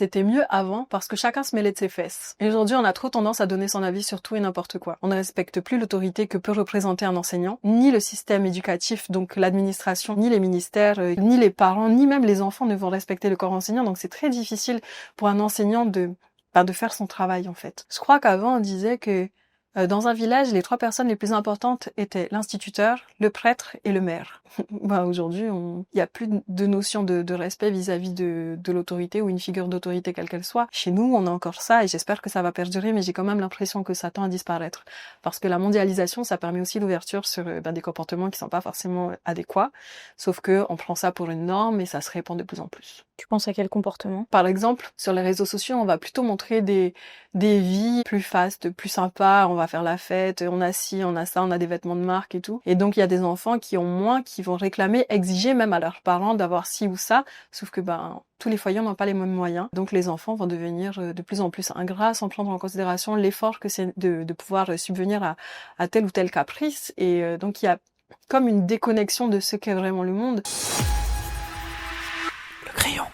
c'était mieux avant parce que chacun se mêlait de ses fesses. Et aujourd'hui, on a trop tendance à donner son avis sur tout et n'importe quoi. On ne respecte plus l'autorité que peut représenter un enseignant, ni le système éducatif, donc l'administration, ni les ministères, ni les parents, ni même les enfants ne vont respecter le corps enseignant. Donc c'est très difficile pour un enseignant de faire son travail en fait. Je crois qu'avant on disait que dans un village, les 3 personnes les plus importantes étaient l'instituteur, le prêtre et le maire. Aujourd'hui, il n'y a plus de notion de respect vis-à-vis de l'autorité ou une figure d'autorité quelle qu'elle soit. Chez nous, on a encore ça et j'espère que ça va perdurer, mais j'ai quand même l'impression que ça tend à disparaître. Parce que la mondialisation, ça permet aussi l'ouverture sur des comportements qui sont pas forcément adéquats, sauf que on prend ça pour une norme et ça se répand de plus en plus. Tu penses à quel comportement? Par exemple, sur les réseaux sociaux, on va plutôt montrer des vies plus fastes, plus sympas, on va faire la fête, on a ci, on a ça, on a des vêtements de marque et tout. Et donc, il y a des enfants qui ont moins, qui vont réclamer, exiger même à leurs parents d'avoir ci ou ça, sauf que tous les foyers n'ont pas les mêmes moyens. Donc, les enfants vont devenir de plus en plus ingrats sans prendre en considération l'effort que c'est de pouvoir subvenir à tel ou tel caprice. Et donc, il y a comme une déconnexion de ce qu'est vraiment le monde. Le crayon.